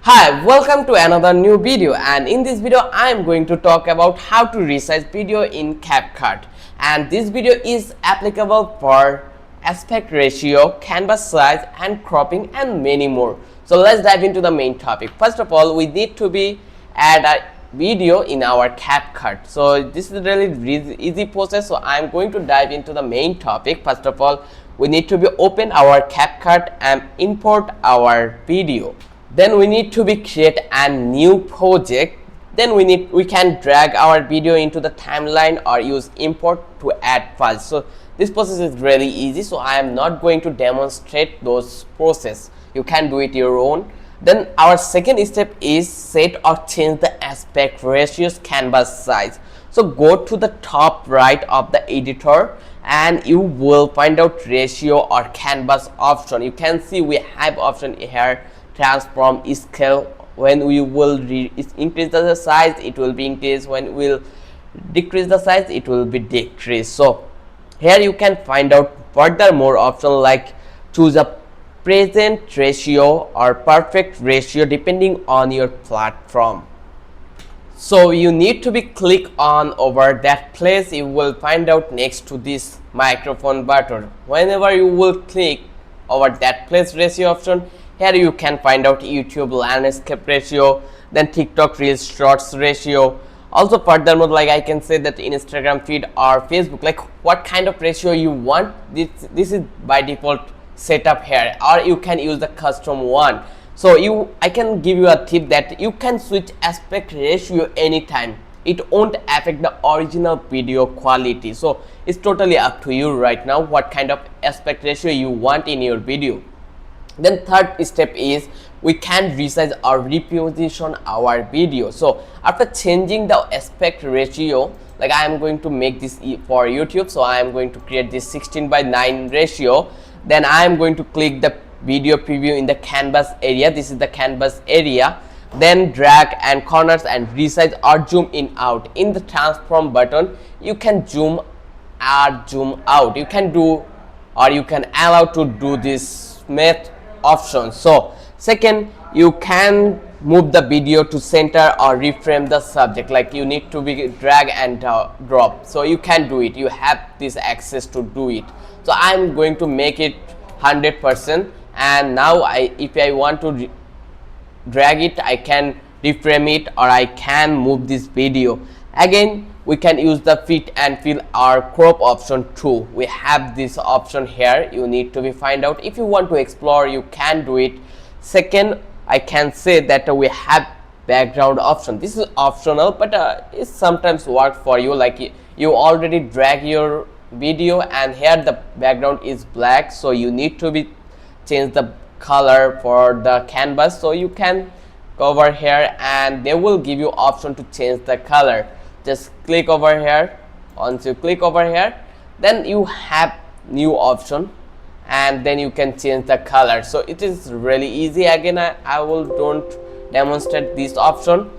Hi, welcome to another new video, and in this video I am going to talk about how to resize video in CapCut, and this video is applicable for aspect ratio, canvas size and cropping and many more. So let's dive into the main topic. First of all, we need to add a video in our CapCut. So this is a really easy process, so I am going to dive into the main topic. First of all, we need to open our CapCut and import our video. Then we need to create a new project. Then we can drag our video into the timeline or use import to add files. So this process is really easy, so I am not going to demonstrate those process. You can do it your own. Then our second step is set or change the aspect ratios, canvas size. So go to the top right of the editor and you will find out ratio or canvas option. You can see we have option here, transform scale. When we will increase the size, it will be increased. When we will decrease the size, it will be decreased. So here you can find out furthermore option like choose a present ratio or perfect ratio depending on your platform. So you need to click on over that place. You will find out next to this microphone button. Whenever you will click over that place ratio option, here you can find out YouTube landscape ratio, then TikTok Reels Shorts ratio. Also furthermore, like I can say that Instagram feed or Facebook, like what kind of ratio you want, this is by default setup here, or you can use the custom one. So I can give you a tip that you can switch aspect ratio anytime. It won't affect the original video quality. So it's totally up to you right now what kind of aspect ratio you want in your video. Then third step is we can resize or reposition our video. So after changing the aspect ratio, like I am going to make this for YouTube, so I am going to create this 16:9 ratio. Then I am going to click the video preview in the canvas area. This is the canvas area. Then drag and corners and resize or zoom in out. In the transform button, you can zoom or zoom out. You can do or you can allow to do this method option. So second, you can move the video to center or reframe the subject, like you need to drag and drop. So you can do it, you have this access to do it. So I'm going to make it 100%, and now if I want to drag it, I can reframe it or I can move this video. Again, we can use the fit and fill or crop option too. We have this option here. You need to find out. If you want to explore, you can do it. Second, I can say that we have background option. This is optional, but it sometimes works for you. Like you already drag your video and here the background is black, so you need to change the color for the canvas. So you can go over here and they will give you option to change the color. Just click over here. Once you click over here, then you have new option and then you can change the color. So it is really easy. Again, I will don't demonstrate this option.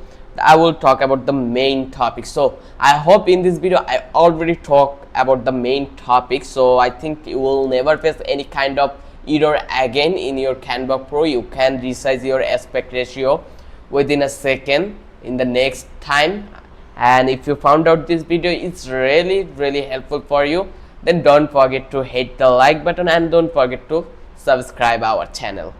I will talk about the main topic. So I hope in this video I already talked about the main topic, so I think you will never face any kind of error again in your Canva Pro. You can resize your aspect ratio within a second in the next time. And if you found out this video it's really helpful for you, then don't forget to hit the like button and don't forget to subscribe our channel.